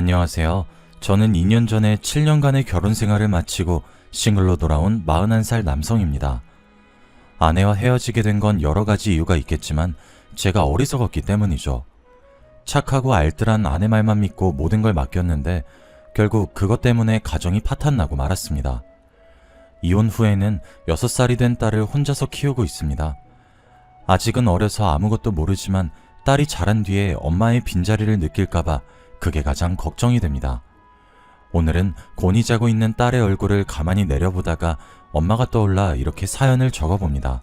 안녕하세요. 저는 2년 전에 7년간의 결혼 생활을 마치고 싱글로 돌아온 41살 남성입니다. 아내와 헤어지게 된 건 여러 가지 이유가 있겠지만 제가 어리석었기 때문이죠. 착하고 알뜰한 아내 말만 믿고 모든 걸 맡겼는데 결국 그것 때문에 가정이 파탄나고 말았습니다. 이혼 후에는 6살이 된 딸을 혼자서 키우고 있습니다. 아직은 어려서 아무것도 모르지만 딸이 자란 뒤에 엄마의 빈자리를 느낄까봐 그게 가장 걱정이 됩니다. 오늘은 곤히 자고 있는 딸의 얼굴을 가만히 내려보다가 엄마가 떠올라 이렇게 사연을 적어봅니다.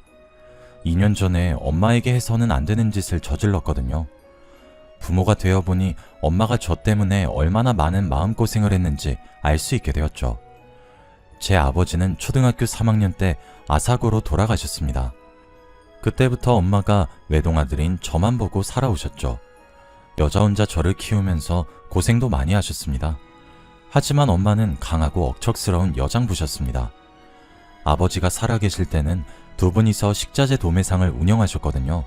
2년 전에 엄마에게 해서는 안 되는 짓을 저질렀거든요. 부모가 되어보니 엄마가 저 때문에 얼마나 많은 마음고생을 했는지 알 수 있게 되었죠. 제 아버지는 초등학교 3학년 때 아사고로 돌아가셨습니다. 그때부터 엄마가 외동아들인 저만 보고 살아오셨죠. 여자 혼자 저를 키우면서 고생도 많이 하셨습니다. 하지만 엄마는 강하고 억척스러운 여장부셨습니다. 아버지가 살아계실 때는 두 분이서 식자재 도매상을 운영하셨거든요.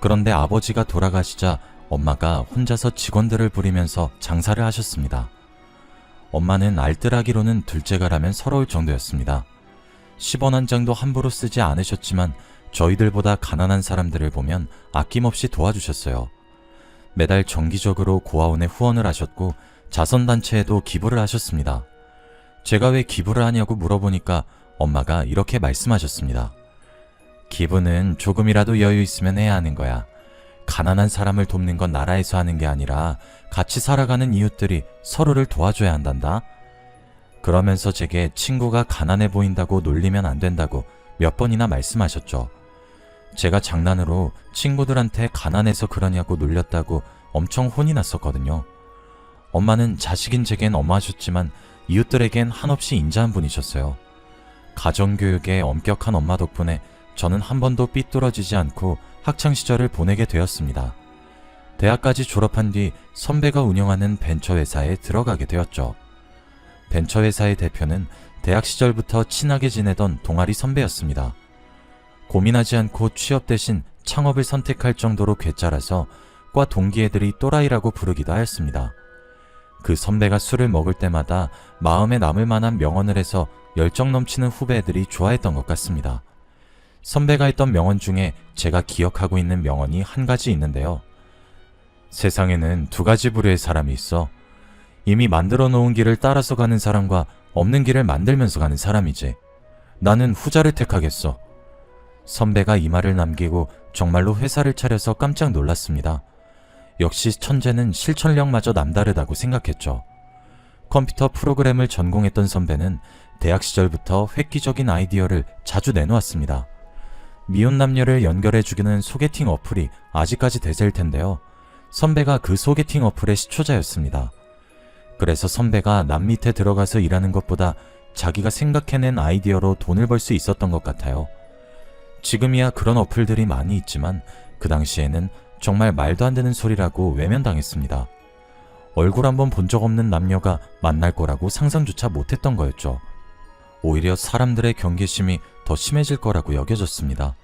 그런데 아버지가 돌아가시자 엄마가 혼자서 직원들을 부리면서 장사를 하셨습니다. 엄마는 알뜰하기로는 둘째가라면 서러울 정도였습니다. 10원 한 장도 함부로 쓰지 않으셨지만 저희들보다 가난한 사람들을 보면 아낌없이 도와주셨어요. 매달 정기적으로 고아원에 후원을 하셨고 자선단체에도 기부를 하셨습니다. 제가 왜 기부를 하냐고 물어보니까 엄마가 이렇게 말씀하셨습니다. 기부는 조금이라도 여유 있으면 해야 하는 거야. 가난한 사람을 돕는 건 나라에서 하는 게 아니라 같이 살아가는 이웃들이 서로를 도와줘야 한단다. 그러면서 제게 친구가 가난해 보인다고 놀리면 안 된다고 몇 번이나 말씀하셨죠. 제가 장난으로 친구들한테 가난해서 그러냐고 놀렸다고 엄청 혼이 났었거든요. 엄마는 자식인 제겐 엄하셨지만 이웃들에겐 한없이 인자한 분이셨어요. 가정교육에 엄격한 엄마 덕분에 저는 한 번도 삐뚤어지지 않고 학창시절을 보내게 되었습니다. 대학까지 졸업한 뒤 선배가 운영하는 벤처회사에 들어가게 되었죠. 벤처회사의 대표는 대학 시절부터 친하게 지내던 동아리 선배였습니다. 고민하지 않고 취업 대신 창업을 선택할 정도로 괴짜라서 과 동기 애들이 또라이라고 부르기도 하였습니다. 그 선배가 술을 먹을 때마다 마음에 남을 만한 명언을 해서 열정 넘치는 후배들이 좋아했던 것 같습니다. 선배가 했던 명언 중에 제가 기억하고 있는 명언이 한 가지 있는데요. 세상에는 두 가지 부류의 사람이 있어. 이미 만들어 놓은 길을 따라서 가는 사람과 없는 길을 만들면서 가는 사람이지. 나는 후자를 택하겠어. 선배가 이 말을 남기고 정말로 회사를 차려서 깜짝 놀랐습니다. 역시 천재는 실천력마저 남다르다고 생각했죠. 컴퓨터 프로그램을 전공했던 선배는 대학 시절부터 획기적인 아이디어를 자주 내놓았습니다. 미혼 남녀를 연결해주기는 소개팅 어플이 아직까지 대세일 텐데요. 선배가 그 소개팅 어플의 시초자였습니다. 그래서 선배가 남 밑에 들어가서 일하는 것보다 자기가 생각해낸 아이디어로 돈을 벌 수 있었던 것 같아요. 지금이야 그런 어플들이 많이 있지만 그 당시에는 정말 말도 안 되는 소리라고 외면당했습니다. 얼굴 한번 본 적 없는 남녀가 만날 거라고 상상조차 못했던 거였죠. 오히려 사람들의 경계심이 더 심해질 거라고 여겨졌습니다.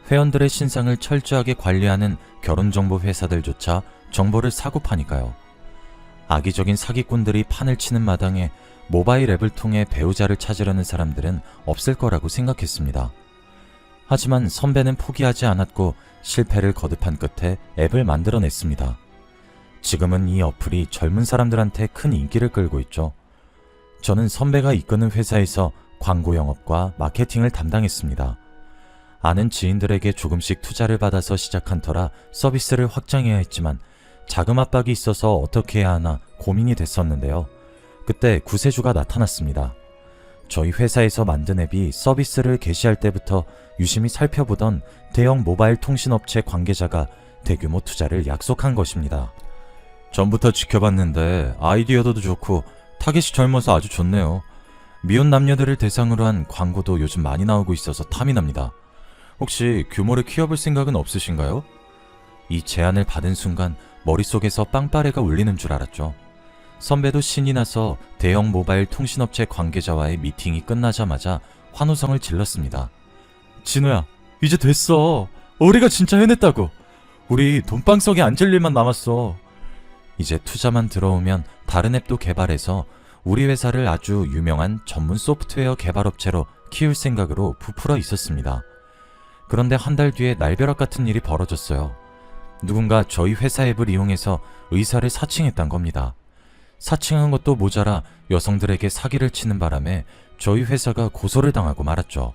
회원들의 신상을 철저하게 관리하는 결혼정보 회사들조차 정보를 사고 파니까요. 악의적인 사기꾼들이 판을 치는 마당에 모바일 앱을 통해 배우자를 찾으려는 사람들은 없을 거라고 생각했습니다. 하지만 선배는 포기하지 않았고 실패를 거듭한 끝에 앱을 만들어냈습니다. 지금은 이 어플이 젊은 사람들한테 큰 인기를 끌고 있죠. 저는 선배가 이끄는 회사에서 광고 영업과 마케팅을 담당했습니다. 아는 지인들에게 조금씩 투자를 받아서 시작한 터라 서비스를 확장해야 했지만 자금 압박이 있어서 어떻게 해야 하나 고민이 됐었는데요. 그때 구세주가 나타났습니다. 저희 회사에서 만든 앱이 서비스를 개시할 때부터 유심히 살펴보던 대형 모바일 통신업체 관계자가 대규모 투자를 약속한 것입니다. 전부터 지켜봤는데 아이디어도 좋고 타겟이 젊어서 아주 좋네요. 미혼 남녀들을 대상으로 한 광고도 요즘 많이 나오고 있어서 탐이 납니다. 혹시 규모를 키워볼 생각은 없으신가요? 이 제안을 받은 순간 머릿속에서 빵빠레가 울리는 줄 알았죠. 선배도 신이 나서 대형 모바일 통신업체 관계자와의 미팅이 끝나자마자 환호성을 질렀습니다. 진우야, 이제 됐어. 우리가 진짜 해냈다고. 우리 돈방석에 앉을 일만 남았어. 이제 투자만 들어오면 다른 앱도 개발해서 우리 회사를 아주 유명한 전문 소프트웨어 개발업체로 키울 생각으로 부풀어 있었습니다. 그런데 한 달 뒤에 날벼락 같은 일이 벌어졌어요. 누군가 저희 회사 앱을 이용해서 의사를 사칭했단 겁니다. 사칭한 것도 모자라 여성들에게 사기를 치는 바람에 저희 회사가 고소를 당하고 말았죠.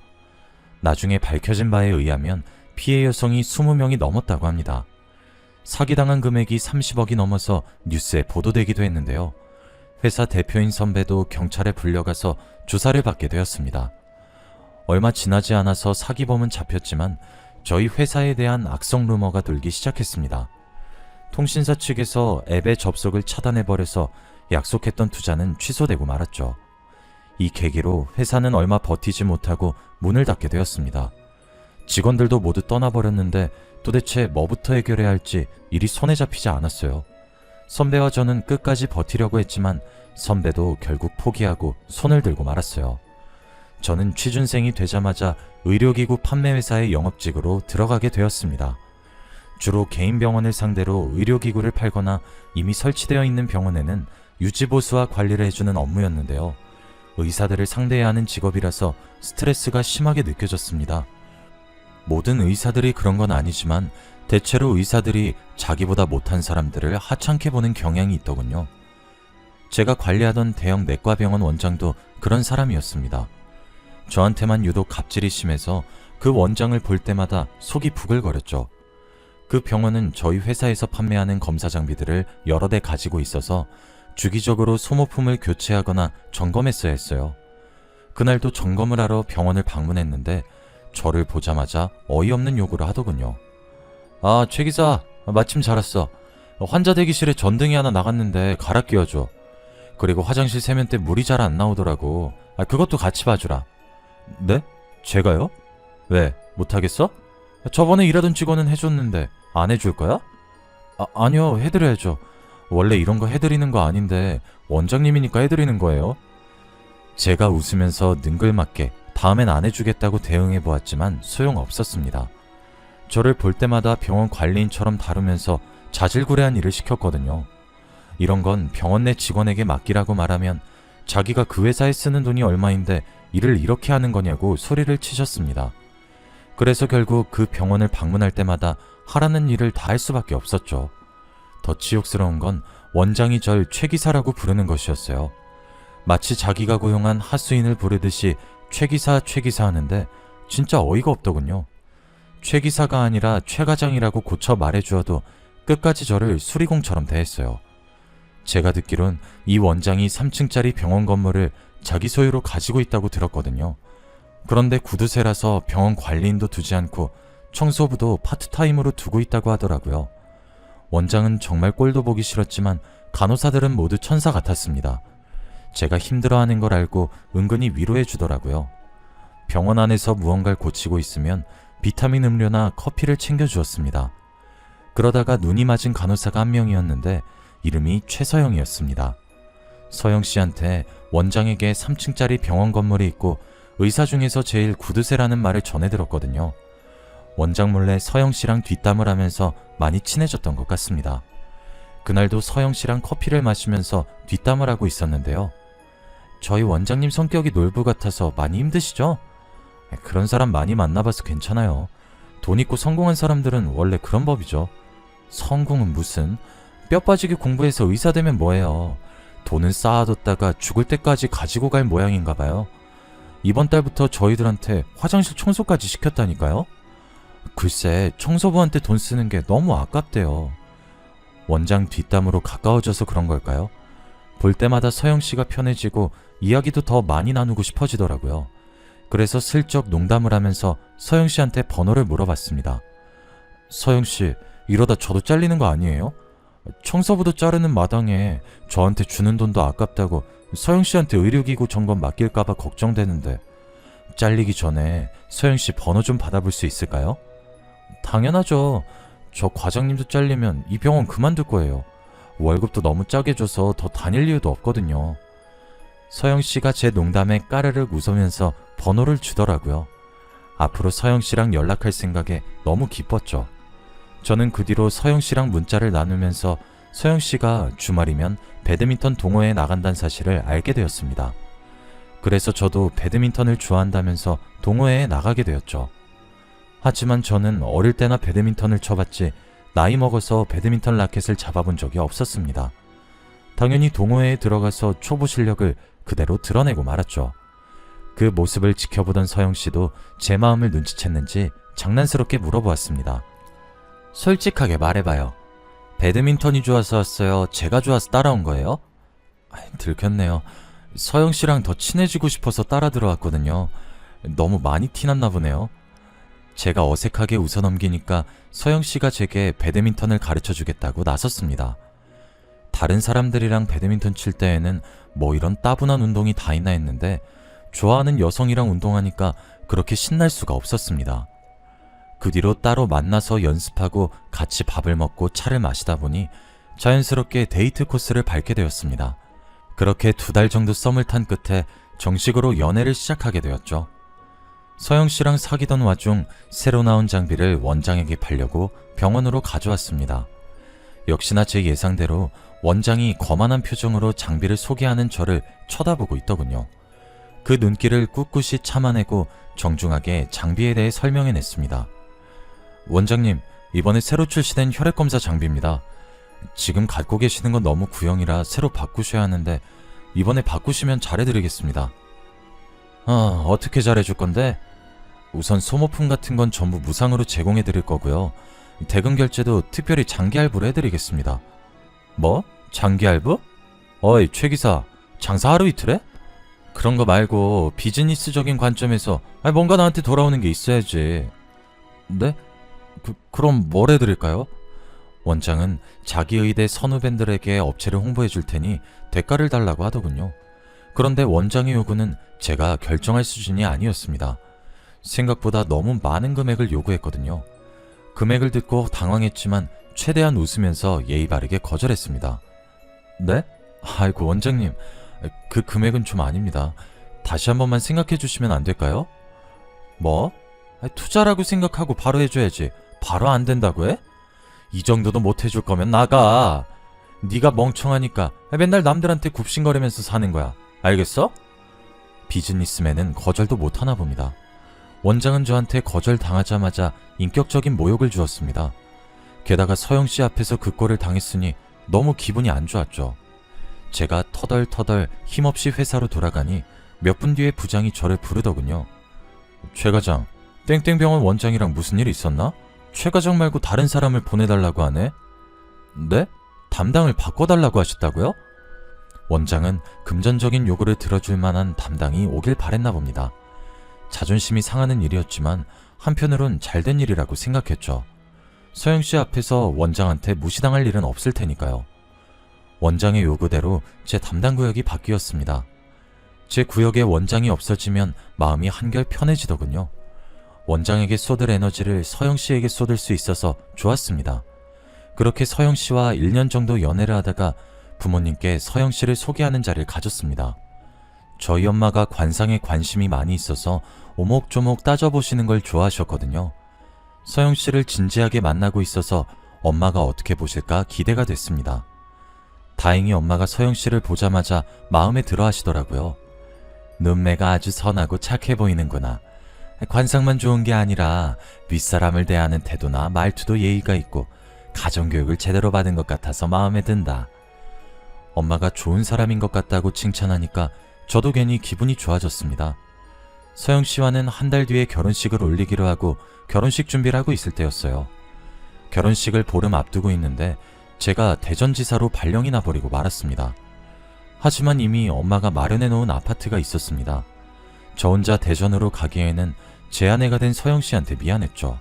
나중에 밝혀진 바에 의하면 피해 여성이 20명이 넘었다고 합니다. 사기당한 금액이 30억이 넘어서 뉴스에 보도되기도 했는데요. 회사 대표인 선배도 경찰에 불려가서 조사를 받게 되었습니다. 얼마 지나지 않아서 사기범은 잡혔지만 저희 회사에 대한 악성 루머가 돌기 시작했습니다. 통신사 측에서 앱의 접속을 차단해버려서 약속했던 투자는 취소되고 말았죠. 이 계기로 회사는 얼마 버티지 못하고 문을 닫게 되었습니다. 직원들도 모두 떠나버렸는데 도대체 뭐부터 해결해야 할지 일이 손에 잡히지 않았어요. 선배와 저는 끝까지 버티려고 했지만 선배도 결국 포기하고 손을 들고 말았어요. 저는 취준생이 되자마자 의료기구 판매회사의 영업직으로 들어가게 되었습니다. 주로 개인 병원을 상대로 의료기구를 팔거나 이미 설치되어 있는 병원에는 유지보수와 관리를 해주는 업무였는데요. 의사들을 상대해야 하는 직업이라서 스트레스가 심하게 느껴졌습니다. 모든 의사들이 그런 건 아니지만 대체로 의사들이 자기보다 못한 사람들을 하찮게 보는 경향이 있더군요. 제가 관리하던 대형 내과병원 원장도 그런 사람이었습니다. 저한테만 유독 갑질이 심해서 그 원장을 볼 때마다 속이 부글거렸죠. 그 병원은 저희 회사에서 판매하는 검사 장비들을 여러 대 가지고 있어서 주기적으로 소모품을 교체하거나 점검했어야 했어요. 그날도 점검을 하러 병원을 방문했는데 저를 보자마자 어이없는 요구를 하더군요. 아, 최 기사, 마침 잘 왔어. 환자 대기실에 전등이 하나 나갔는데 갈아 끼워줘. 그리고 화장실 세면대 물이 잘 안 나오더라고. 그것도 같이 봐주라. 네? 제가요? 왜? 못하겠어? 저번에 일하던 직원은 해줬는데 안 해줄 거야? 아니요, 해드려야죠. 원래 이런 거 해드리는 거 아닌데 원장님이니까 해드리는 거예요. 제가 웃으면서 능글맞게 다음엔 안 해주겠다고 대응해보았지만 소용없었습니다. 저를 볼 때마다 병원 관리인처럼 다루면서 자질구레한 일을 시켰거든요. 이런 건 병원 내 직원에게 맡기라고 말하면 자기가 그 회사에 쓰는 돈이 얼마인데 일을 이렇게 하는 거냐고 소리를 치셨습니다. 그래서 결국 그 병원을 방문할 때마다 하라는 일을 다 할 수밖에 없었죠. 더 치욕스러운 건 원장이 절 최기사라고 부르는 것이었어요. 마치 자기가 고용한 하수인을 부르듯이 최기사 하는데 진짜 어이가 없더군요. 최기사가 아니라 최과장이라고 고쳐 말해주어도 끝까지 저를 수리공처럼 대했어요. 제가 듣기론 이 원장이 3층짜리 병원 건물을 자기 소유로 가지고 있다고 들었거든요. 그런데 구두쇠라서 병원 관리인도 두지 않고 청소부도 파트타임으로 두고 있다고 하더라고요. 원장은 정말 꼴도 보기 싫었지만 간호사들은 모두 천사 같았습니다. 제가 힘들어하는 걸 알고 은근히 위로해 주더라고요. 병원 안에서 무언가를 고치고 있으면 비타민 음료나 커피를 챙겨주었습니다. 그러다가 눈이 맞은 간호사가 한 명이었는데 이름이 최서영이었습니다. 서영 씨한테 원장에게 3층짜리 병원 건물이 있고 의사 중에서 제일 구두쇠라는 말을 전해 들었거든요. 원장 몰래 서영 씨랑 뒷담을 하면서 많이 친해졌던 것 같습니다. 그날도 서영 씨랑 커피를 마시면서 뒷담을 하고 있었는데요. 저희 원장님 성격이 놀부 같아서 많이 힘드시죠? 그런 사람 많이 만나봐서 괜찮아요. 돈 있고 성공한 사람들은 원래 그런 법이죠. 성공은 무슨, 뼈 빠지게 공부해서 의사 되면 뭐해요. 돈은 쌓아뒀다가 죽을 때까지 가지고 갈 모양인가 봐요. 이번 달부터 저희들한테 화장실 청소까지 시켰다니까요. 글쎄, 청소부한테 돈 쓰는 게 너무 아깝대요. 원장 뒷담으로 가까워져서 그런 걸까요? 볼 때마다 서영씨가 편해지고 이야기도 더 많이 나누고 싶어지더라고요. 그래서 슬쩍 농담을 하면서 서영씨한테 번호를 물어봤습니다. 서영씨, 이러다 저도 잘리는 거 아니에요? 청소부도 자르는 마당에 저한테 주는 돈도 아깝다고 서영씨한테 의료기구 점검 맡길까봐 걱정되는데 잘리기 전에 서영씨 번호 좀 받아볼 수 있을까요? 당연하죠. 저 과장님도 잘리면 이 병원 그만둘 거예요. 월급도 너무 짜게 줘서 더 다닐 이유도 없거든요. 서영씨가 제 농담에 까르륵 웃으면서 번호를 주더라고요. 앞으로 서영씨랑 연락할 생각에 너무 기뻤죠. 저는 그 뒤로 서영씨랑 문자를 나누면서 서영 씨가 주말이면 배드민턴 동호회에 나간다는 사실을 알게 되었습니다. 그래서 저도 배드민턴을 좋아한다면서 동호회에 나가게 되었죠. 하지만 저는 어릴 때나 배드민턴을 쳐봤지 나이 먹어서 배드민턴 라켓을 잡아본 적이 없었습니다. 당연히 동호회에 들어가서 초보 실력을 그대로 드러내고 말았죠. 그 모습을 지켜보던 서영 씨도 제 마음을 눈치챘는지 장난스럽게 물어보았습니다. 솔직하게 말해봐요. 배드민턴이 좋아서 왔어요? 제가 좋아서 따라온 거예요? 들켰네요. 서영 씨랑 더 친해지고 싶어서 따라 들어왔거든요. 너무 많이 티났나 보네요. 제가 어색하게 웃어넘기니까 서영 씨가 제게 배드민턴을 가르쳐 주겠다고 나섰습니다. 다른 사람들이랑 배드민턴 칠 때에는 뭐 이런 따분한 운동이 다 있나 했는데 좋아하는 여성이랑 운동하니까 그렇게 신날 수가 없었습니다. 그 뒤로 따로 만나서 연습하고 같이 밥을 먹고 차를 마시다 보니 자연스럽게 데이트 코스를 밟게 되었습니다. 그렇게 2달 정도 썸을 탄 끝에 정식으로 연애를 시작하게 되었죠. 서영 씨랑 사귀던 와중 새로 나온 장비를 원장에게 팔려고 병원으로 가져왔습니다. 역시나 제 예상대로 원장이 거만한 표정으로 장비를 소개하는 저를 쳐다보고 있더군요. 그 눈길을 꿋꿋이 참아내고 정중하게 장비에 대해 설명해냈습니다. 원장님, 이번에 새로 출시된 혈액검사 장비입니다. 지금 갖고 계시는 건 너무 구형이라 새로 바꾸셔야 하는데 이번에 바꾸시면 잘해드리겠습니다. 어떻게 잘해줄 건데? 우선 소모품 같은 건 전부 무상으로 제공해드릴 거고요. 대금 결제도 특별히 장기 할부로 해드리겠습니다. 뭐? 장기 할부? 어이, 최 기사, 장사 하루 이틀 해? 그런 거 말고 비즈니스적인 관점에서 뭔가 나한테 돌아오는 게 있어야지. 네? 그럼 뭘 해드릴까요? 원장은 자기 의대 선후배들에게 업체를 홍보해 줄 테니 대가를 달라고 하더군요. 그런데 원장의 요구는 제가 결정할 수준이 아니었습니다. 생각보다 너무 많은 금액을 요구했거든요. 금액을 듣고 당황했지만 최대한 웃으면서 예의 바르게 거절했습니다. 네? 아이고 원장님, 그 금액은 좀 아닙니다. 다시 한 번만 생각해 주시면 안 될까요? 뭐? 투자라고 생각하고 바로 해줘야지. 바로 안 된다고 해? 이 정도도 못 해줄 거면 나가. 네가 멍청하니까 맨날 남들한테 굽신거리면서 사는 거야. 알겠어? 비즈니스맨은 거절도 못하나 봅니다. 원장은 저한테 거절당하자마자 인격적인 모욕을 주었습니다. 게다가 서영씨 앞에서 그 꼴을 당했으니 너무 기분이 안 좋았죠. 제가 터덜터덜 힘없이 회사로 돌아가니 몇 분 뒤에 부장이 저를 부르더군요. 최 과장, 땡땡병원 원장이랑 무슨 일 있었나? 최 과장 말고 다른 사람을 보내달라고 하네? 네? 담당을 바꿔달라고 하셨다고요? 원장은 금전적인 요구를 들어줄 만한 담당이 오길 바랬나 봅니다. 자존심이 상하는 일이었지만 한편으론 잘된 일이라고 생각했죠. 서영씨 앞에서 원장한테 무시당할 일은 없을 테니까요. 원장의 요구대로 제 담당 구역이 바뀌었습니다. 제 구역에 원장이 없어지면 마음이 한결 편해지더군요. 원장에게 쏟을 에너지를 서영씨에게 쏟을 수 있어서 좋았습니다. 그렇게 서영씨와 1년 정도 연애를 하다가 부모님께 서영씨를 소개하는 자리를 가졌습니다. 저희 엄마가 관상에 관심이 많이 있어서 오목조목 따져보시는 걸 좋아하셨거든요. 서영씨를 진지하게 만나고 있어서 엄마가 어떻게 보실까 기대가 됐습니다. 다행히 엄마가 서영씨를 보자마자 마음에 들어 하시더라고요. 눈매가 아주 선하고 착해 보이는구나. 관상만 좋은 게 아니라 윗사람을 대하는 태도나 말투도 예의가 있고 가정교육을 제대로 받은 것 같아서 마음에 든다. 엄마가 좋은 사람인 것 같다고 칭찬하니까 저도 괜히 기분이 좋아졌습니다. 서영씨와는 한 달 뒤에 결혼식을 올리기로 하고 결혼식 준비를 하고 있을 때였어요. 결혼식을 보름 앞두고 있는데 제가 대전지사로 발령이 나버리고 말았습니다. 하지만 이미 엄마가 마련해 놓은 아파트가 있었습니다. 저 혼자 대전으로 가기에는 제 아내가 된 서영씨한테 미안했죠.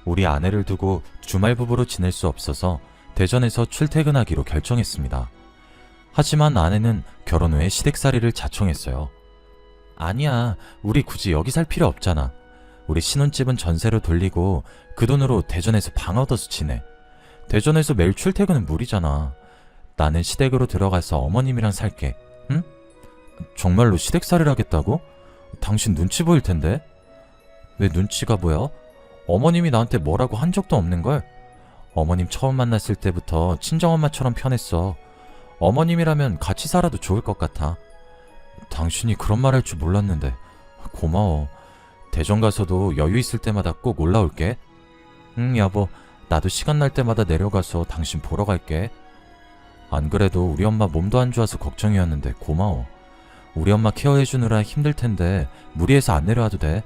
우리 아내를 두고 주말 부부로 지낼 수 없어서 대전에서 출퇴근하기로 결정했습니다. 하지만 아내는 결혼 후에 시댁살이를 자청했어요. 아니야, 우리 굳이 여기 살 필요 없잖아. 우리 신혼집은 전세로 돌리고 그 돈으로 대전에서 방 얻어서 지내. 대전에서 매일 출퇴근은 무리잖아. 나는 시댁으로 들어가서 어머님이랑 살게. 응? 정말로 시댁살이를 하겠다고? 당신 눈치 보일 텐데. 왜 눈치가 보여? 어머님이 나한테 뭐라고 한 적도 없는걸? 어머님 처음 만났을 때부터 친정엄마처럼 편했어. 어머님이라면 같이 살아도 좋을 것 같아. 당신이 그런 말 할 줄 몰랐는데 고마워. 대전 가서도 여유 있을 때마다 꼭 올라올게. 응, 여보. 나도 시간 날 때마다 내려가서 당신 보러 갈게. 안 그래도 우리 엄마 몸도 안 좋아서 걱정이었는데 고마워. 우리 엄마 케어해주느라 힘들 텐데 무리해서 안 내려와도 돼.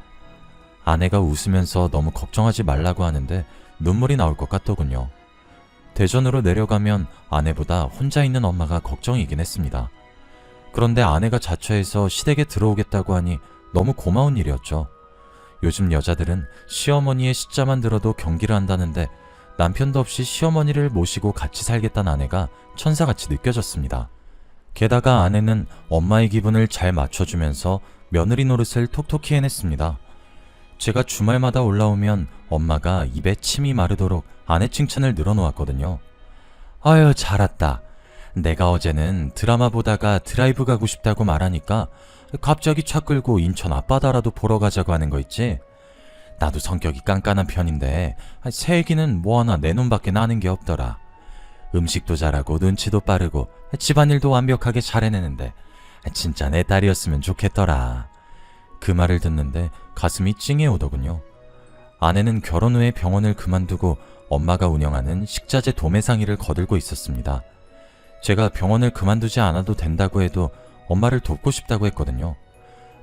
아내가 웃으면서 너무 걱정하지 말라고 하는데 눈물이 나올 것 같더군요. 대전으로 내려가면 아내보다 혼자 있는 엄마가 걱정이긴 했습니다. 그런데 아내가 자처해서 시댁에 들어오겠다고 하니 너무 고마운 일이었죠. 요즘 여자들은 시어머니의 시자만 들어도 경기를 한다는데 남편도 없이 시어머니를 모시고 같이 살겠다는 아내가 천사같이 느껴졌습니다. 게다가 아내는 엄마의 기분을 잘 맞춰주면서 며느리 노릇을 톡톡히 해냈습니다. 제가 주말마다 올라오면 엄마가 입에 침이 마르도록 아내 칭찬을 늘어놓았거든요. 아유, 잘 왔다. 내가 어제는 드라마 보다가 드라이브 가고 싶다고 말하니까 갑자기 차 끌고 인천 앞바다라도 보러 가자고 하는 거 있지? 나도 성격이 깐깐한 편인데 새 얘기는 뭐 하나 내 눈밖에 나는 게 없더라. 음식도 잘하고 눈치도 빠르고 집안일도 완벽하게 잘 해내는데 진짜 내 딸이었으면 좋겠더라. 그 말을 듣는데 가슴이 찡해 오더군요. 아내는 결혼 후에 병원을 그만두고 엄마가 운영하는 식자재 도매상일을 거들고 있었습니다. 제가 병원을 그만두지 않아도 된다고 해도 엄마를 돕고 싶다고 했거든요.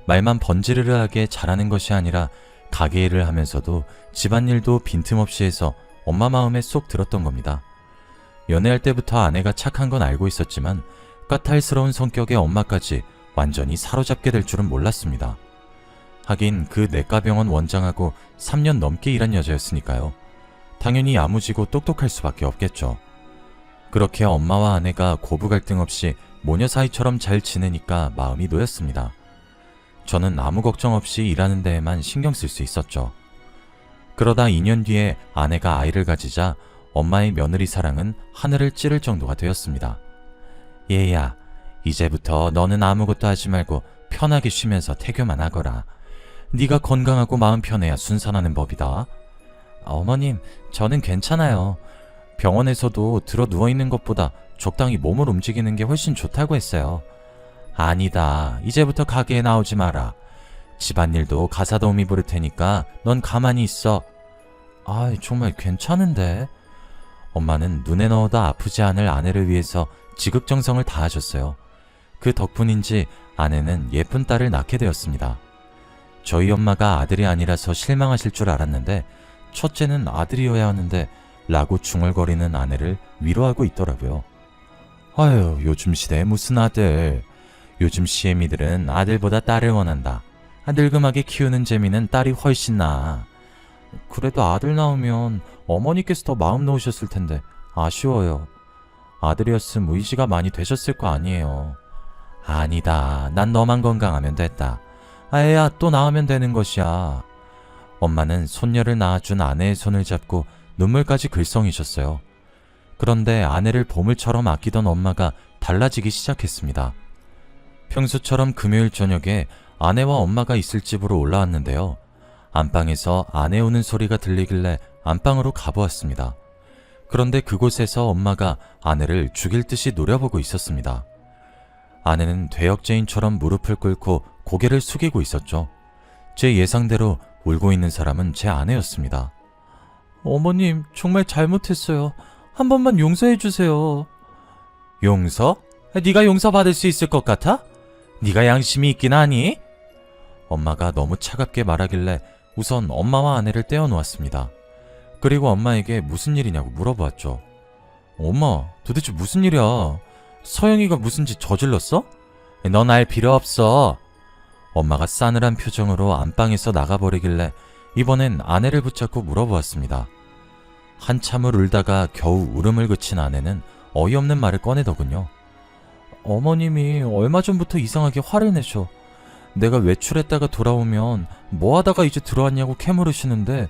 말만 번지르르하게 잘하는 것이 아니라 가게 일을 하면서도 집안일도 빈틈없이 해서 엄마 마음에 쏙 들었던 겁니다. 연애할 때부터 아내가 착한 건 알고 있었지만 까탈스러운 성격의 엄마까지 완전히 사로잡게 될 줄은 몰랐습니다. 하긴 그 내과병원 원장하고 3년 넘게 일한 여자였으니까요. 당연히 야무지고 똑똑할 수밖에 없겠죠. 그렇게 엄마와 아내가 고부 갈등 없이 모녀 사이처럼 잘 지내니까 마음이 놓였습니다. 저는 아무 걱정 없이 일하는 데에만 신경 쓸 수 있었죠. 그러다 2년 뒤에 아내가 아이를 가지자 엄마의 며느리 사랑은 하늘을 찌를 정도가 되었습니다. 얘야, 이제부터 너는 아무것도 하지 말고 편하게 쉬면서 태교만 하거라. 네가 건강하고 마음 편해야 순산하는 법이다. 어머님, 저는 괜찮아요. 병원에서도 들어 누워있는 것보다 적당히 몸을 움직이는 게 훨씬 좋다고 했어요. 아니다. 이제부터 가게에 나오지 마라. 집안일도 가사도우미 부를 테니까 넌 가만히 있어. 아, 정말 괜찮은데? 엄마는 눈에 넣어도 아프지 않을 아내를 위해서 지극정성을 다하셨어요. 그 덕분인지 아내는 예쁜 딸을 낳게 되었습니다. 저희 엄마가 아들이 아니라서 실망하실 줄 알았는데 첫째는 아들이어야 하는데 라고 중얼거리는 아내를 위로하고 있더라고요. 아유, 요즘 시대에 무슨 아들. 요즘 시애미들은 아들보다 딸을 원한다. 늙음하게 키우는 재미는 딸이 훨씬 나아. 그래도 아들 낳으면 어머니께서 더 마음 놓으셨을 텐데 아쉬워요. 아들이었음 의지가 많이 되셨을 거 아니에요. 아니다. 난 너만 건강하면 됐다. 애야, 또 낳으면 되는 것이야. 엄마는 손녀를 낳아준 아내의 손을 잡고 눈물까지 글썽이셨어요. 그런데 아내를 보물처럼 아끼던 엄마가 달라지기 시작했습니다. 평소처럼 금요일 저녁에 아내와 엄마가 있을 집으로 올라왔는데요. 안방에서 아내 우는 소리가 들리길래 안방으로 가보았습니다. 그런데 그곳에서 엄마가 아내를 죽일 듯이 노려보고 있었습니다. 아내는 대역죄인처럼 무릎을 꿇고 고개를 숙이고 있었죠. 제 예상대로 울고 있는 사람은 제 아내였습니다. 어머님, 정말 잘못했어요. 한 번만 용서해 주세요. 용서? 네가 용서받을 수 있을 것 같아? 네가 양심이 있긴 하니? 엄마가 너무 차갑게 말하길래 우선 엄마와 아내를 떼어놓았습니다. 그리고 엄마에게 무슨 일이냐고 물어보았죠. 엄마, 도대체 무슨 일이야? 서영이가 무슨 짓 저질렀어? 넌 알 필요 없어. 엄마가 싸늘한 표정으로 안방에서 나가버리길래 이번엔 아내를 붙잡고 물어보았습니다. 한참을 울다가 겨우 울음을 그친 아내는 어이없는 말을 꺼내더군요. 어머님이 얼마 전부터 이상하게 화를 내셔. 내가 외출했다가 돌아오면 뭐 하다가 이제 들어왔냐고 캐물으시는데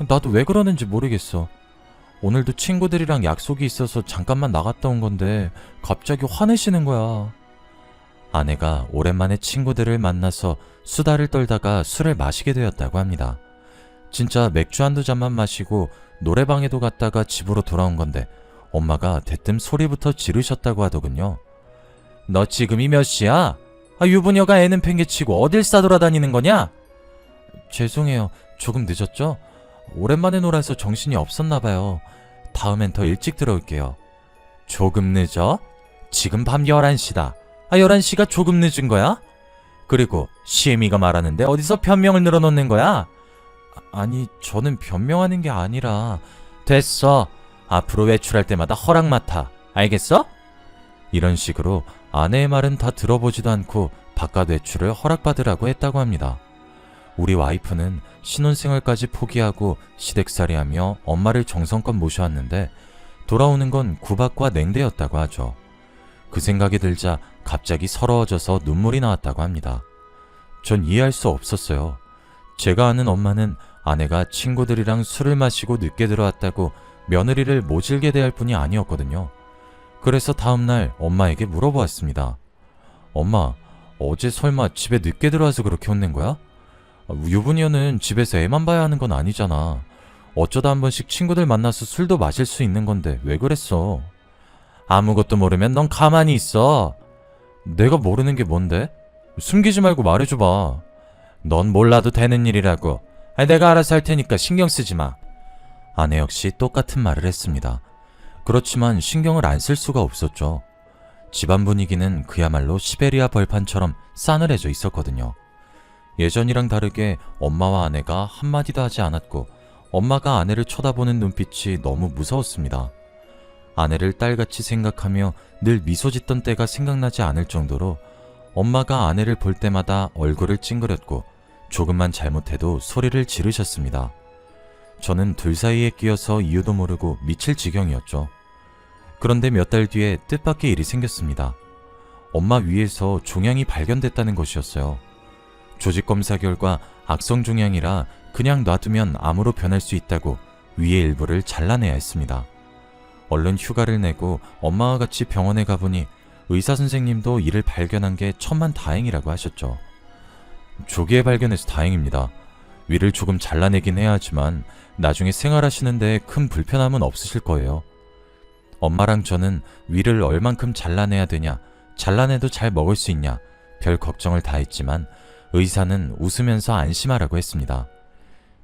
나도 왜 그러는지 모르겠어. 오늘도 친구들이랑 약속이 있어서 잠깐만 나갔다 온 건데 갑자기 화내시는 거야. 아내가 오랜만에 친구들을 만나서 수다를 떨다가 술을 마시게 되었다고 합니다. 진짜 맥주 한두 잔만 마시고 노래방에도 갔다가 집으로 돌아온 건데 엄마가 대뜸 소리부터 지르셨다고 하더군요. 너 지금이 몇 시야? 유부녀가 애는 팽개치고 어딜 싸돌아다니는 거냐? 죄송해요. 조금 늦었죠? 오랜만에 놀아서 정신이 없었나 봐요. 다음엔 더 일찍 들어올게요. 조금 늦어? 지금 밤 11시다. 11시가 조금 늦은 거야? 그리고 시애미가 말하는데 어디서 변명을 늘어놓는 거야? 아니, 저는 변명하는 게 아니라... 됐어. 앞으로 외출할 때마다 허락 맡아. 알겠어? 이런 식으로 아내의 말은 다 들어보지도 않고 바깥 외출을 허락받으라고 했다고 합니다. 우리 와이프는 신혼생활까지 포기하고 시댁살이하며 엄마를 정성껏 모셔왔는데 돌아오는 건 구박과 냉대였다고 하죠. 그 생각이 들자 갑자기 서러워져서 눈물이 나왔다고 합니다. 전 이해할 수 없었어요. 제가 아는 엄마는 아내가 친구들이랑 술을 마시고 늦게 들어왔다고 며느리를 모질게 대할 뿐이 아니었거든요. 그래서 다음날 엄마에게 물어보았습니다. 엄마, 어제 설마 집에 늦게 들어와서 그렇게 혼낸 거야? 유부녀는 집에서 애만 봐야 하는 건 아니잖아. 어쩌다 한 번씩 친구들 만나서 술도 마실 수 있는 건데 왜 그랬어? 아무것도 모르면 넌 가만히 있어. 내가 모르는 게 뭔데? 숨기지 말고 말해줘봐. 넌 몰라도 되는 일이라고. 내가 알아서 할 테니까 신경 쓰지 마. 아내 역시 똑같은 말을 했습니다. 그렇지만 신경을 안 쓸 수가 없었죠. 집안 분위기는 그야말로 시베리아 벌판처럼 싸늘해져 있었거든요. 예전이랑 다르게 엄마와 아내가 한마디도 하지 않았고 엄마가 아내를 쳐다보는 눈빛이 너무 무서웠습니다. 아내를 딸같이 생각하며 늘 미소 짓던 때가 생각나지 않을 정도로 엄마가 아내를 볼 때마다 얼굴을 찡그렸고 조금만 잘못해도 소리를 지르셨습니다. 저는 둘 사이에 끼어서 이유도 모르고 미칠 지경이었죠. 그런데 몇 달 뒤에 뜻밖의 일이 생겼습니다. 엄마 위에서 종양이 발견됐다는 것이었어요. 조직검사 결과 악성 종양이라 그냥 놔두면 암으로 변할 수 있다고 위의 일부를 잘라내야 했습니다. 얼른 휴가를 내고 엄마와 같이 병원에 가보니 의사 선생님도 이를 발견한 게 천만다행이라고 하셨죠. 조기에 발견해서 다행입니다. 위를 조금 잘라내긴 해야 하지만 나중에 생활하시는데 큰 불편함은 없으실 거예요. 엄마랑 저는 위를 얼만큼 잘라내야 되냐, 잘라내도 잘 먹을 수 있냐, 별 걱정을 다 했지만 의사는 웃으면서 안심하라고 했습니다.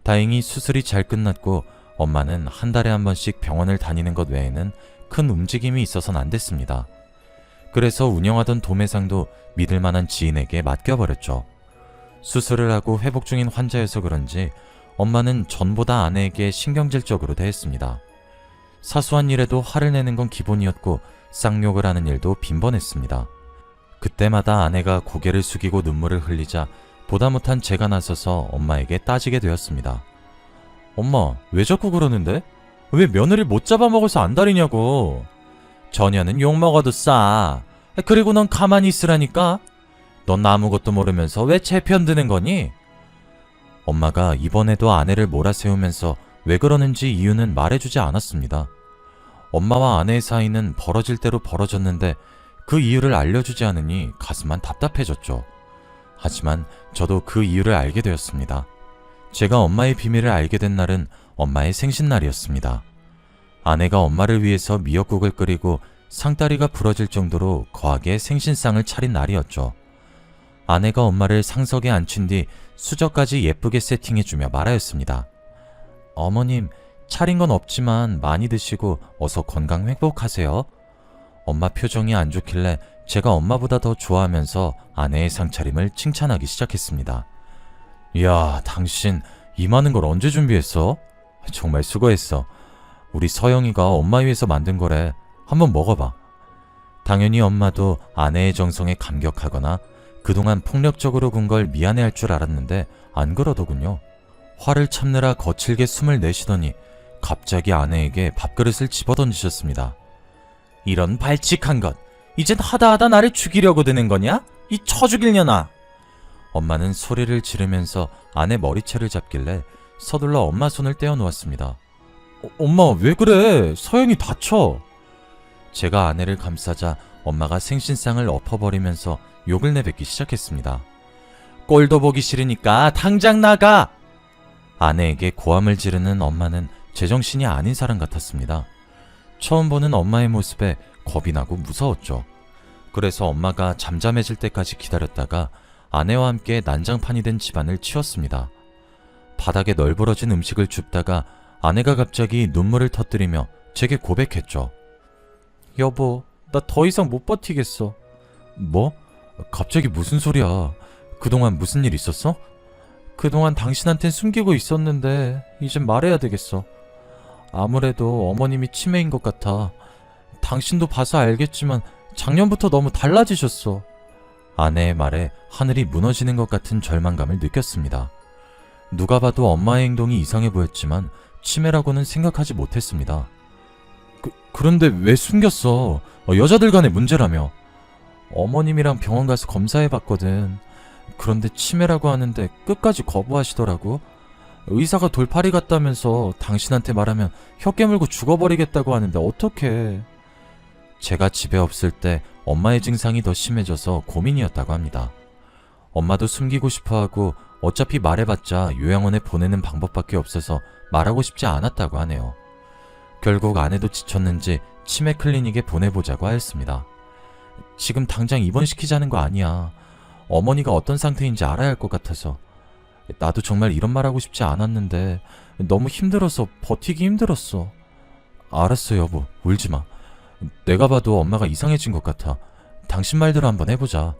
다행히 수술이 잘 끝났고 엄마는 한 달에 한 번씩 병원을 다니는 것 외에는 큰 움직임이 있어서는 안 됐습니다. 그래서 운영하던 도매상도 믿을 만한 지인에게 맡겨버렸죠. 수술을 하고 회복 중인 환자여서 그런지 엄마는 전보다 아내에게 신경질적으로 대했습니다. 사소한 일에도 화를 내는 건 기본이었고 쌍욕을 하는 일도 빈번했습니다. 그때마다 아내가 고개를 숙이고 눈물을 흘리자 보다 못한 제가 나서서 엄마에게 따지게 되었습니다. 엄마, 왜 자꾸 그러는데? 왜 며느리를 못 잡아먹어서 안달이냐고. 전혀는 욕먹어도 싸. 그리고 넌 가만히 있으라니까. 넌 아무것도 모르면서 왜 제 편 드는 거니? 엄마가 이번에도 아내를 몰아세우면서 왜 그러는지 이유는 말해주지 않았습니다. 엄마와 아내의 사이는 벌어질 대로 벌어졌는데 그 이유를 알려주지 않으니 가슴만 답답해졌죠. 하지만 저도 그 이유를 알게 되었습니다. 제가 엄마의 비밀을 알게 된 날은 엄마의 생신날이었습니다. 아내가 엄마를 위해서 미역국을 끓이고 상다리가 부러질 정도로 거하게 생신상을 차린 날이었죠. 아내가 엄마를 상석에 앉힌 뒤 수저까지 예쁘게 세팅해주며 말하였습니다. 어머님, 차린 건 없지만 많이 드시고 어서 건강 회복하세요. 엄마 표정이 안 좋길래 제가 엄마보다 더 좋아하면서 아내의 상차림을 칭찬하기 시작했습니다. 이야, 당신 이 많은 걸 언제 준비했어? 정말 수고했어. 우리 서영이가 엄마 위해서 만든 거래. 한번 먹어봐. 당연히 엄마도 아내의 정성에 감격하거나 그동안 폭력적으로 군 걸 미안해할 줄 알았는데 안 그러더군요. 화를 참느라 거칠게 숨을 내쉬더니 갑자기 아내에게 밥그릇을 집어던지셨습니다. 이런 발칙한 것, 이젠 하다하다 나를 죽이려고 드는 거냐? 이 쳐죽일려나. 엄마는 소리를 지르면서 아내 머리채를 잡길래 서둘러 엄마 손을 떼어놓았습니다. 엄마, 왜 그래? 서영이 다쳐. 제가 아내를 감싸자 엄마가 생신상을 엎어버리면서 욕을 내뱉기 시작했습니다. 꼴도 보기 싫으니까 당장 나가! 아내에게 고함을 지르는 엄마는 제정신이 아닌 사람 같았습니다. 처음 보는 엄마의 모습에 겁이 나고 무서웠죠. 그래서 엄마가 잠잠해질 때까지 기다렸다가 아내와 함께 난장판이 된 집안을 치웠습니다. 바닥에 널브러진 음식을 줍다가 아내가 갑자기 눈물을 터뜨리며 제게 고백했죠. 여보, 나 더 이상 못 버티겠어. 뭐? 갑자기 무슨 소리야? 그동안 무슨 일 있었어? 그동안 당신한텐 숨기고 있었는데 이젠 말해야 되겠어. 아무래도 어머님이 치매인 것 같아. 당신도 봐서 알겠지만 작년부터 너무 달라지셨어. 아내의 말에 하늘이 무너지는 것 같은 절망감을 느꼈습니다. 누가 봐도 엄마의 행동이 이상해 보였지만 치매라고는 생각하지 못했습니다. 그런데 왜 숨겼어? 여자들 간의 문제라며. 어머님이랑 병원 가서 검사해봤거든. 그런데 치매라고 하는데 끝까지 거부하시더라고. 의사가 돌팔이 같다면서 당신한테 말하면 혀 깨물고 죽어버리겠다고 하는데 어떡해. 제가 집에 없을 때 엄마의 증상이 더 심해져서 고민이었다고 합니다. 엄마도 숨기고 싶어하고 어차피 말해봤자 요양원에 보내는 방법밖에 없어서 말하고 싶지 않았다고 하네요. 결국 아내도 지쳤는지 치매 클리닉에 보내보자고 하였습니다. 지금 당장 입원시키자는 거 아니야. 어머니가 어떤 상태인지 알아야 할 것 같아서. 나도 정말 이런 말 하고 싶지 않았는데 너무 힘들어서 버티기 힘들었어. 알았어 여보, 울지 마. 내가 봐도 엄마가 이상해진 것 같아. 당신 말대로 한번 해보자.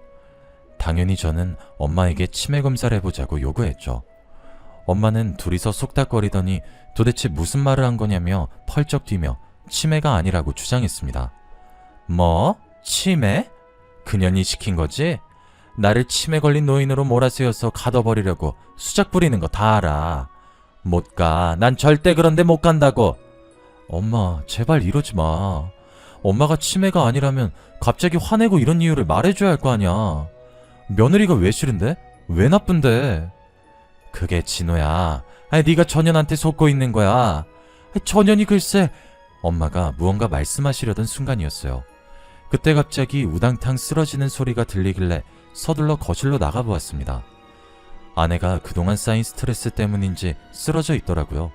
당연히 저는 엄마에게 치매 검사를 해보자고 요구했죠. 엄마는 둘이서 속닥거리더니 도대체 무슨 말을 한 거냐며 펄쩍 뛰며 치매가 아니라고 주장했습니다. 뭐? 치매? 그년이 시킨 거지? 나를 치매 걸린 노인으로 몰아세워서 가둬버리려고 수작 부리는 거 다 알아. 못 가. 난 절대 그런데 못 간다고. 엄마, 제발 이러지 마. 엄마가 치매가 아니라면 갑자기 화내고 이런 이유를 말해줘야 할 거 아니야. 며느리가 왜 싫은데? 왜 나쁜데? 그게 진호야. 네가 전현한테 속고 있는 거야. 전현이 글쎄. 엄마가 무언가 말씀하시려던 순간이었어요. 그때 갑자기 우당탕 쓰러지는 소리가 들리길래 서둘러 거실로 나가보았습니다. 아내가 그동안 쌓인 스트레스 때문인지 쓰러져 있더라고요.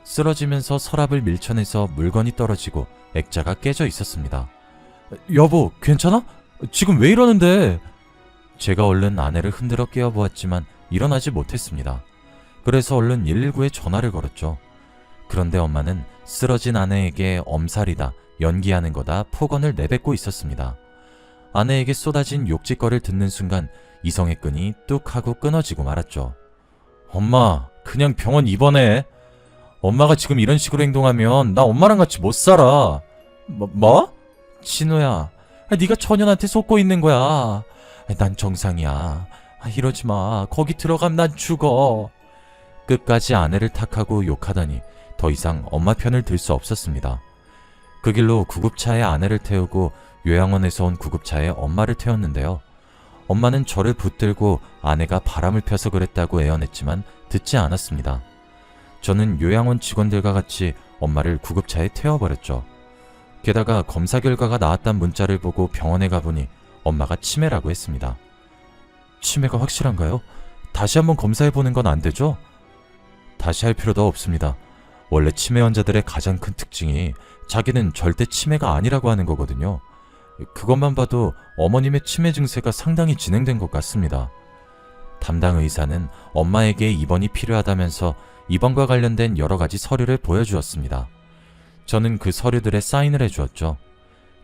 쓰러지면서 서랍을 밀쳐내서 물건이 떨어지고 액자가 깨져 있었습니다. 여보, 괜찮아? 지금 왜 이러는데? 제가 얼른 아내를 흔들어 깨워보았지만 일어나지 못했습니다. 그래서 얼른 119에 전화를 걸었죠. 그런데 엄마는 쓰러진 아내에게 엄살이다, 연기하는 거다 폭언을 내뱉고 있었습니다. 아내에게 쏟아진 욕짓거리를 듣는 순간 이성의 끈이 뚝 하고 끊어지고 말았죠. 엄마, 그냥 병원 입원해. 엄마가 지금 이런 식으로 행동하면 나 엄마랑 같이 못 살아. 뭐? 진호야, 네가 천연한테 속고 있는 거야. 난 정상이야. 이러지 마. 거기 들어가면 난 죽어. 끝까지 아내를 탓하고 욕하다니 더 이상 엄마 편을 들 수 없었습니다. 그 길로 구급차에 아내를 태우고 요양원에서 온 구급차에 엄마를 태웠는데요. 엄마는 저를 붙들고 아내가 바람을 펴서 그랬다고 애원했지만 듣지 않았습니다. 저는 요양원 직원들과 같이 엄마를 구급차에 태워버렸죠. 게다가 검사 결과가 나왔단 문자를 보고 병원에 가보니 엄마가 치매라고 했습니다. 치매가 확실한가요? 다시 한번 검사해보는 건 안 되죠? 다시 할 필요도 없습니다. 원래 치매 환자들의 가장 큰 특징이 자기는 절대 치매가 아니라고 하는 거거든요. 그것만 봐도 어머님의 치매 증세가 상당히 진행된 것 같습니다. 담당 의사는 엄마에게 입원이 필요하다면서 입원과 관련된 여러 가지 서류를 보여주었습니다. 저는 그 서류들에 사인을 해주었죠.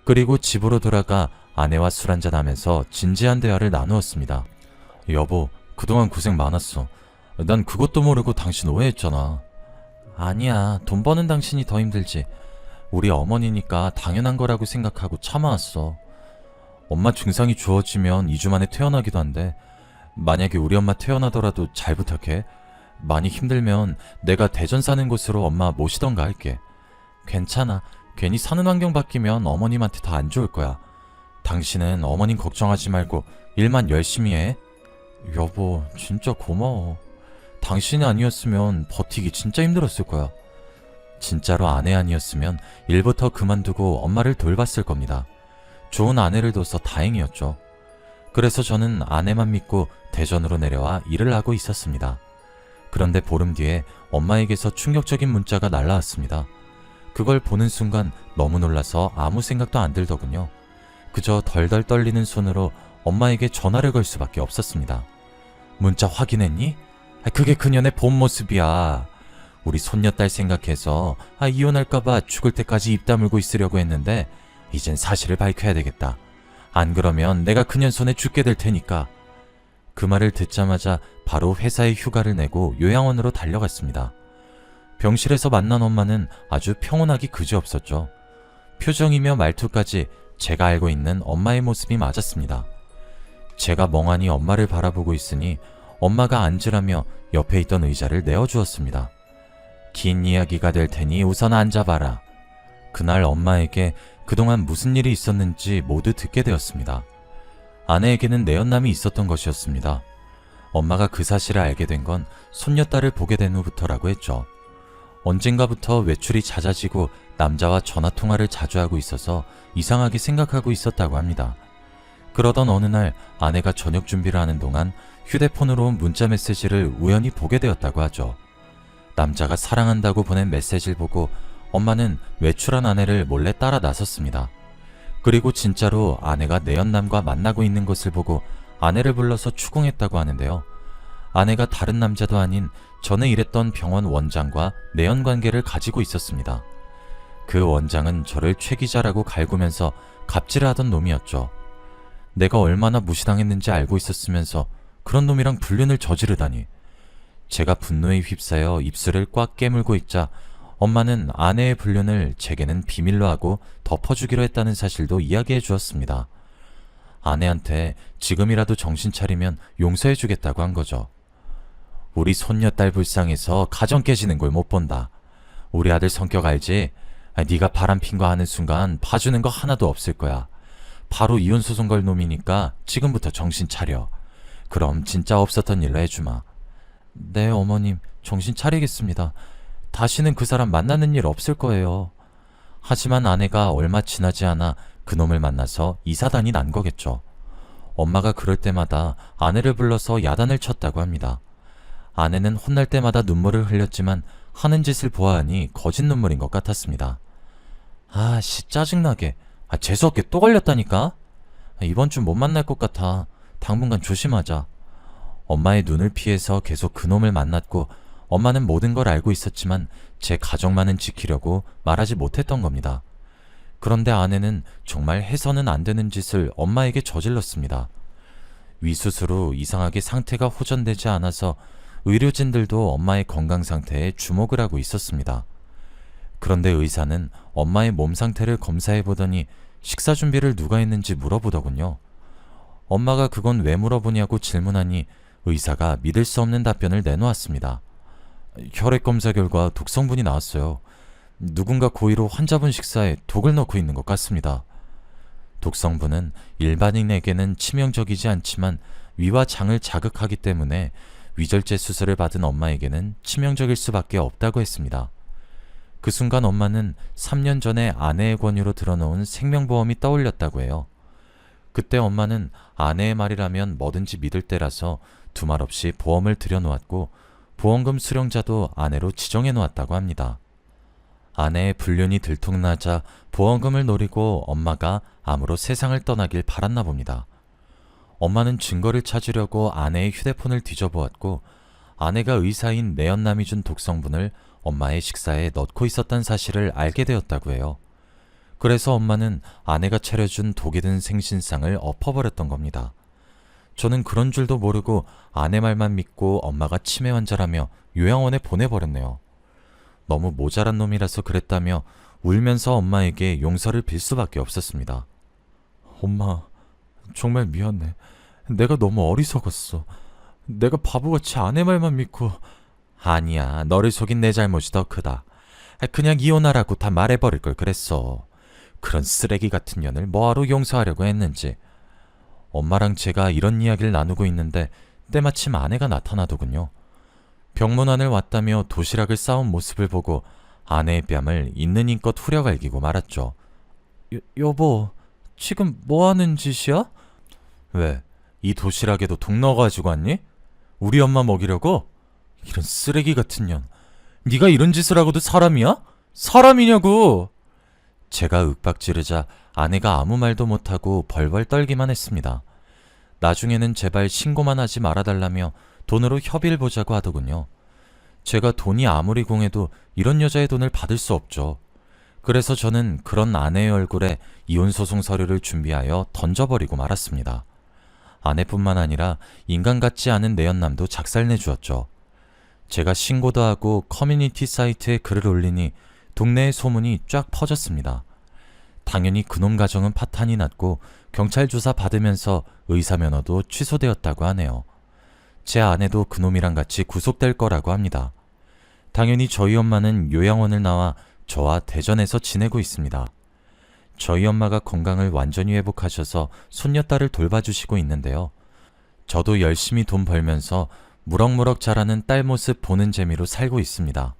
그리고 집으로 돌아가 아내와 술 한잔하면서 진지한 대화를 나누었습니다. 여보, 그동안 고생 많았어. 난 그것도 모르고 당신 오해했잖아. 아니야, 돈 버는 당신이 더 힘들지. 우리 어머니니까 당연한 거라고 생각하고 참아왔어. 엄마 증상이 좋아지면 2주 만에 퇴원하기도 한데 만약에 우리 엄마 퇴원하더라도 잘 부탁해. 많이 힘들면 내가 대전 사는 곳으로 엄마 모시던가 할게. 괜찮아. 괜히 사는 환경 바뀌면 어머님한테 더 안 좋을 거야. 당신은 어머님 걱정하지 말고 일만 열심히 해. 여보, 진짜 고마워. 당신이 아니었으면 버티기 진짜 힘들었을 거야. 진짜로 아내 아니었으면 일부터 그만두고 엄마를 돌봤을 겁니다. 좋은 아내를 둬서 다행이었죠. 그래서 저는 아내만 믿고 대전으로 내려와 일을 하고 있었습니다. 그런데 보름 뒤에 엄마에게서 충격적인 문자가 날라왔습니다. 그걸 보는 순간 너무 놀라서 아무 생각도 안 들더군요. 그저 덜덜 떨리는 손으로 엄마에게 전화를 걸 수밖에 없었습니다. 문자 확인했니? 그게 그년의 본 모습이야. 우리 손녀딸 생각해서 이혼할까봐 죽을 때까지 입 다물고 있으려고 했는데 이젠 사실을 밝혀야 되겠다. 안 그러면 내가 그년 손에 죽게 될 테니까. 그 말을 듣자마자 바로 회사에 휴가를 내고 요양원으로 달려갔습니다. 병실에서 만난 엄마는 아주 평온하기 그지없었죠. 표정이며 말투까지 제가 알고 있는 엄마의 모습이 맞았습니다. 제가 멍하니 엄마를 바라보고 있으니 엄마가 앉으라며 옆에 있던 의자를 내어주었습니다. 긴 이야기가 될 테니 우선 앉아봐라. 그날 엄마에게 그동안 무슨 일이 있었는지 모두 듣게 되었습니다. 아내에게는 내연남이 있었던 것이었습니다. 엄마가 그 사실을 알게 된 건 손녀딸을 보게 된 후부터라고 했죠. 언젠가부터 외출이 잦아지고 남자와 전화통화를 자주 하고 있어서 이상하게 생각하고 있었다고 합니다. 그러던 어느 날 아내가 저녁 준비를 하는 동안 휴대폰으로 온 문자 메시지를 우연히 보게 되었다고 하죠. 남자가 사랑한다고 보낸 메시지를 보고 엄마는 외출한 아내를 몰래 따라 나섰습니다. 그리고 진짜로 아내가 내연남과 만나고 있는 것을 보고 아내를 불러서 추궁했다고 하는데요. 아내가 다른 남자도 아닌 전에 일했던 병원 원장과 내연 관계를 가지고 있었습니다. 그 원장은 저를 최 기자라고 갈구면서 갑질을 하던 놈이었죠. 내가 얼마나 무시당했는지 알고 있었으면서 그런 놈이랑 불륜을 저지르다니. 제가 분노에 휩싸여 입술을 꽉 깨물고 있자 엄마는 아내의 불륜을 제게는 비밀로 하고 덮어주기로 했다는 사실도 이야기해 주었습니다. 아내한테 지금이라도 정신 차리면 용서해 주겠다고 한 거죠. 우리 손녀딸 불쌍해서 가정 깨지는 걸 못 본다. 우리 아들 성격 알지? 네가 바람핀 거 하는 순간 봐주는 거 하나도 없을 거야. 바로 이혼 소송 걸 놈이니까 지금부터 정신 차려. 그럼 진짜 없었던 일로 해주마. 네, 어머님, 정신 차리겠습니다. 다시는 그 사람 만나는 일 없을 거예요. 하지만 아내가 얼마 지나지 않아 그놈을 만나서 이사단이 난 거겠죠. 엄마가 그럴 때마다 아내를 불러서 야단을 쳤다고 합니다. 아내는 혼날 때마다 눈물을 흘렸지만 하는 짓을 보아하니 거짓 눈물인 것 같았습니다. 짜증나게. 재수없게 또 걸렸다니까? 이번 주 못 만날 것 같아. 당분간 조심하자. 엄마의 눈을 피해서 계속 그놈을 만났고 엄마는 모든 걸 알고 있었지만 제 가족만은 지키려고 말하지 못했던 겁니다. 그런데 아내는 정말 해서는 안 되는 짓을 엄마에게 저질렀습니다. 위수술 후 이상하게 상태가 호전되지 않아서 의료진들도 엄마의 건강 상태에 주목을 하고 있었습니다. 그런데 의사는 엄마의 몸 상태를 검사해 보더니 식사 준비를 누가 했는지 물어보더군요. 엄마가 그건 왜 물어보냐고 질문하니 의사가 믿을 수 없는 답변을 내놓았습니다. 혈액 검사 결과 독성분이 나왔어요. 누군가 고의로 환자분 식사에 독을 넣고 있는 것 같습니다. 독성분은 일반인에게는 치명적이지 않지만 위와 장을 자극하기 때문에 위절제 수술을 받은 엄마에게는 치명적일 수밖에 없다고 했습니다. 그 순간 엄마는 3년 전에 아내의 권유로 들어놓은 생명보험이 떠올렸다고 해요. 그때 엄마는 아내의 말이라면 뭐든지 믿을 때라서 두말 없이 보험을 들여놓았고 보험금 수령자도 아내로 지정해 놓았다고 합니다. 아내의 불륜이 들통나자 보험금을 노리고 엄마가 암으로 세상을 떠나길 바랐나 봅니다. 엄마는 증거를 찾으려고 아내의 휴대폰을 뒤져보았고 아내가 의사인 내연남이 준 독성분을 엄마의 식사에 넣고 있었던 사실을 알게 되었다고 해요. 그래서 엄마는 아내가 차려준 독이 든 생신상을 엎어버렸던 겁니다. 저는 그런 줄도 모르고 아내 말만 믿고 엄마가 치매 환자라며 요양원에 보내버렸네요. 너무 모자란 놈이라서 그랬다며 울면서 엄마에게 용서를 빌 수밖에 없었습니다. 엄마, 정말 미안해. 내가 너무 어리석었어. 내가 바보같이 아내 말만 믿고. 아니야, 너를 속인 내 잘못이 더 크다. 그냥 이혼하라고 다 말해버릴 걸 그랬어. 그런 쓰레기 같은 년을 뭐하러 용서하려고 했는지. 엄마랑 제가 이런 이야기를 나누고 있는데 때마침 아내가 나타나더군요. 병문안을 왔다며 도시락을 싸온 모습을 보고 아내의 뺨을 있는 힘껏 후려갈기고 말았죠. 여보, 지금 뭐하는 짓이야? 왜? 이 도시락에도 독 넣어가지고 왔니? 우리 엄마 먹이려고? 이런 쓰레기 같은 년. 네가 이런 짓을 하고도 사람이야? 사람이냐고! 제가 윽박지르자 아내가 아무 말도 못하고 벌벌 떨기만 했습니다. 나중에는 제발 신고만 하지 말아달라며 돈으로 협의를 보자고 하더군요. 제가 돈이 아무리 공해도 이런 여자의 돈을 받을 수 없죠. 그래서 저는 그런 아내의 얼굴에 이혼소송 서류를 준비하여 던져버리고 말았습니다. 아내뿐만 아니라 인간 같지 않은 내연남도 작살내 주었죠. 제가 신고도 하고 커뮤니티 사이트에 글을 올리니 동네의 소문이 쫙 퍼졌습니다. 당연히 그놈 가정은 파탄이 났고 경찰 조사 받으면서 의사면허도 취소되었다고 하네요. 제 아내도 그놈이랑 같이 구속될 거라고 합니다. 당연히 저희 엄마는 요양원을 나와 저와 대전에서 지내고 있습니다. 저희 엄마가 건강을 완전히 회복하셔서 손녀딸을 돌봐주시고 있는데요. 저도 열심히 돈 벌면서 무럭무럭 자라는 딸 모습 보는 재미로 살고 있습니다.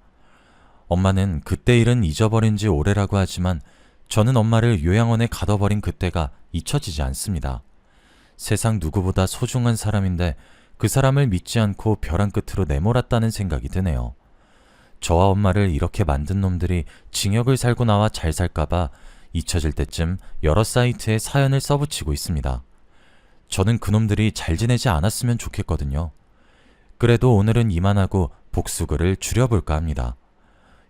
엄마는 그때 일은 잊어버린 지 오래라고 하지만 저는 엄마를 요양원에 가둬버린 그때가 잊혀지지 않습니다. 세상 누구보다 소중한 사람인데 그 사람을 믿지 않고 벼랑 끝으로 내몰았다는 생각이 드네요. 저와 엄마를 이렇게 만든 놈들이 징역을 살고 나와 잘 살까봐 잊혀질 때쯤 여러 사이트에 사연을 써붙이고 있습니다. 저는 그놈들이 잘 지내지 않았으면 좋겠거든요. 그래도 오늘은 이만하고 복수글을 줄여볼까 합니다.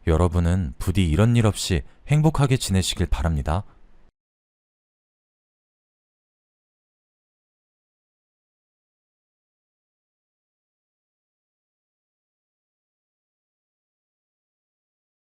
여러분은 부디 이런 일 없이 행복하게 지내시길 바랍니다.